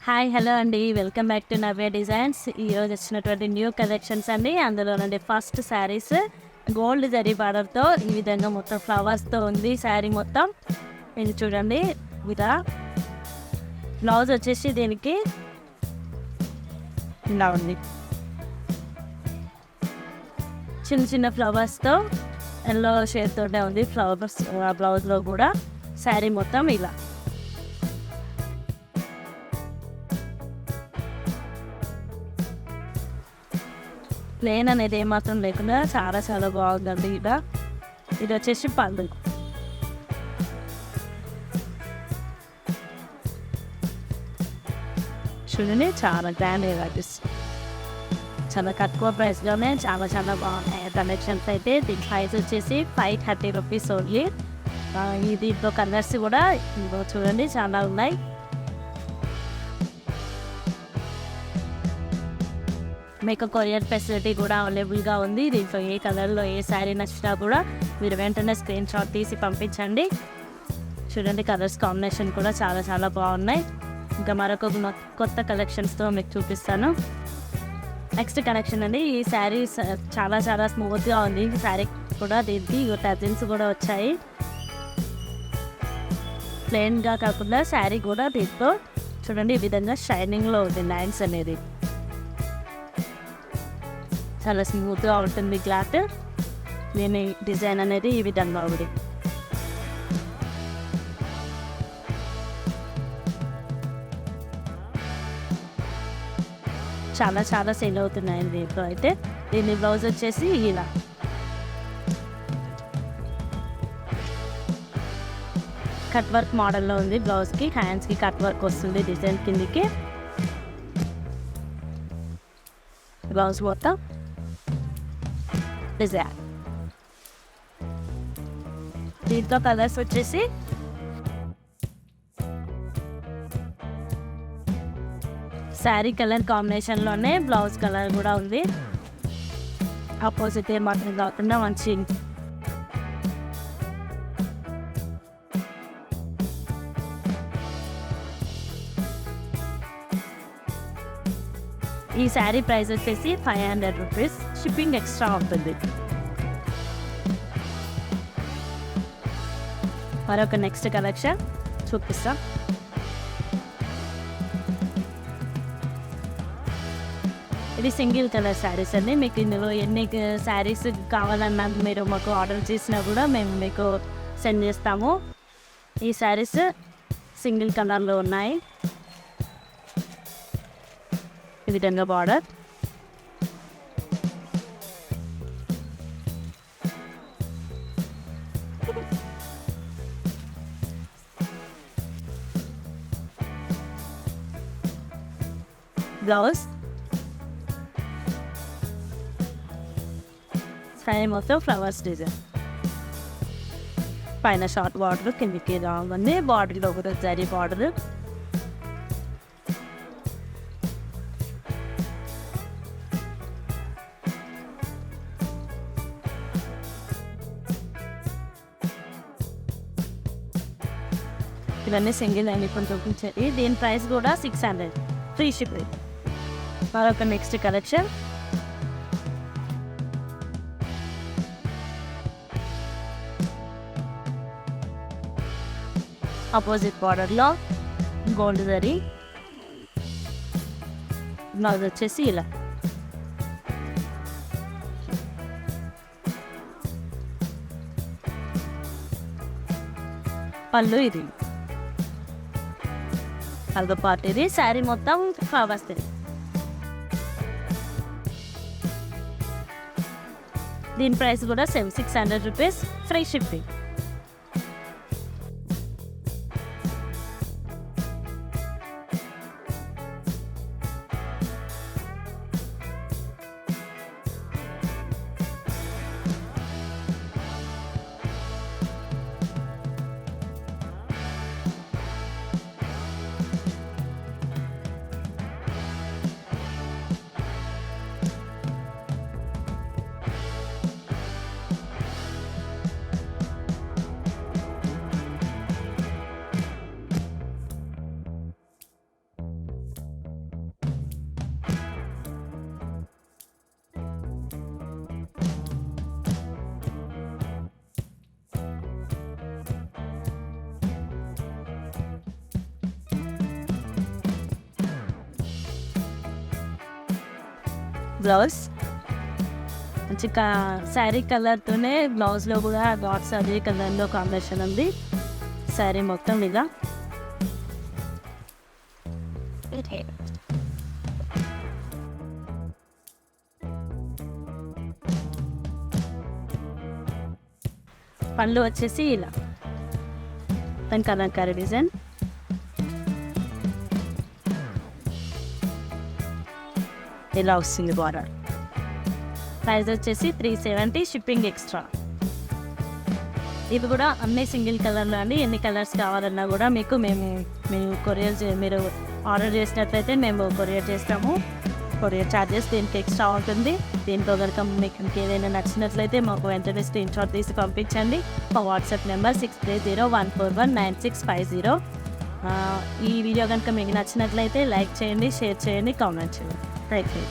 Hi hello అండి. Welcome back to Navya designs. ఈరోజు వచ్చినటువంటి న్యూ కలెక్షన్స్ అండి. అందులో నుండి ఫస్ట్ శారీస్ గోల్డ్ జరీ బార్డర్తో ఈ విధంగా మొత్తం ఫ్లవర్స్తో ఉంది శారీ మొత్తం. ఇది చూడండి. ఇలా బ్లౌజ్ వచ్చేసి దీనికి ఇలా ఉంది. చిన్న చిన్న ఫ్లవర్స్తో ఎల్లో షేడ్తోనే ఉంది ఫ్లవర్స్ బ్లౌజ్లో కూడా. శారీ మొత్తం ఇలా ప్లేన్ అనేది ఏమాత్రం లేకుండా చాలా చాలా బాగుందండి. ఇది వచ్చేసి పళ్ళు. చూడండి, చాలా గ్రాండ్ కనిపిస్తుంది. చాలా తక్కువ ప్రైస్లోనే చాలా చాలా బాగున్నాయి కలెక్షన్స్. అయితే దీని ప్రైస్ వచ్చేసి 530 రూపీస్ ఓన్లీ. దీంట్లో కలర్స్ కూడా చూడండి చాలా ఉన్నాయి. మీకు కొరియర్ ఫెసిలిటీ కూడా అవైలబుల్గా ఉంది. దీంట్లో ఏ కలర్లో ఏ శారీ నచ్చినా కూడా మీరు వెంటనే స్క్రీన్ షాట్ తీసి పంపించండి. చూడండి, కలర్స్ కాంబినేషన్ కూడా చాలా చాలా బాగున్నాయి. ఇంకా మరొక కొత్త కలెక్షన్స్తో మీకు చూపిస్తాను. నెక్స్ట్ కలెక్షన్ అండి. ఈ శారీ చాలా చాలా స్మూత్గా ఉంది. ఈ శారీ కూడా దీనికి టజిన్స్ కూడా వచ్చాయి. ప్లెయిన్గా కాకుండా శారీ కూడా దీంట్లో చూడండి ఈ విధంగా షైనింగ్లో ఉంది. లైన్స్ అనేది చాలా స్మూత్గా ఉంటుంది క్లాత్. దీని డిజైన్ అనేది ఈ విధంగా ఉంది. చాలా చాలా సేల్ అవుతున్నాయి దీంట్లో. అయితే దీని బ్లౌజ్ వచ్చేసి ఇలా కట్ వర్క్ మోడల్లో ఉంది. బ్లౌజ్కి హ్యాండ్స్కి కట్ వర్క్ వస్తుంది డిజైన్ కిందికి. బ్లౌజ్ మొత్తం డిజైన్. దీంట్లో కలర్స్ వచ్చేసి శారీ కలర్ కాంబినేషన్లోనే బ్లౌజ్ కలర్ కూడా ఉంది. ఆపోజిట్ మాత్రం కాకుండా మంచి ఈ శారీ ప్రైస్ వచ్చేసి 500 రూపీస్. షిప్పింగ్ ఎక్స్ట్రా ఉంటుంది. మరొక నెక్స్ట్ కలెక్షన్ చూపిస్తా. ఇది సింగిల్ కలర్ శారీస్ అండి. మీకు ఇందులో ఎన్ని శారీస్ కావాలన్నా మీరు మాకు ఆర్డర్ చేసినా కూడా మేము మీకు సెండ్ చేస్తాము. ఈ శారీస్ సింగిల్ కలర్లో ఉన్నాయి. ఈ విధంగా బార్డర్. బ్లౌజ్ శారీ మొత్తం ఫ్లవర్స్ డిజైన్. పైన షార్ట్ బార్డర్, కిందికి రావాలి. బార్డర్లో కూడా జరీ బార్డర్. ఇవన్నీ సింగిల్ అండి ఇప్పుడు చూపించేది. దీని ప్రైస్ కూడా 600, ఫ్రీ షిప్పింగ్. మరొక నెక్స్ట్ కలెక్షన్. ఆపోజిట్ బార్డర్లో గోల్డ్ జరీ. బ్లౌజ్ వచ్చేసి ఇలా. పళ్ళు ఇది అల్గ పార్ట్. ఇది శారీ మొత్తం ఫ్లవర్స్. దీని ప్రైస్ కూడా same 600 rupees, free shipping. Blouse మంచి శారీ కలర్తోనే బ్లౌజ్లో కూడా డాట్స్ అదే కలర్లో కాంబినేషన్ ఉంది. శారీ మొత్తం ఇలా పళ్ళు వచ్చేసి ఇలా దాని కలంకారీ డిజైన్. ఇలా వస్తుంది బార్డర్. ప్రైస్ వచ్చేసి 370, షిప్పింగ్ ఎక్స్ట్రా. ఇవి కూడా అన్నీ సింగిల్ కలర్లో అండి. ఎన్ని కలర్స్ కావాలన్నా కూడా మేము మీరు ఆర్డర్ చేసినట్లయితే మేము కొరియర్ చేస్తాము. కొరియర్ ఛార్జెస్ దీనికి ఎక్స్ట్రా ఉంటుంది. దీంట్లో కనుక మీకు ఇంకేదైనా నచ్చినట్లయితే మాకు వెంటనే స్క్రీన్ షాట్ తీసి పంపించండి. మా వాట్సాప్ నెంబర్ 6301419650. ఈ వీడియో కనుక మీకు నచ్చినట్లయితే లైక్ చేయండి, షేర్ చేయండి, కామెంట్ చేయండి. Thank you.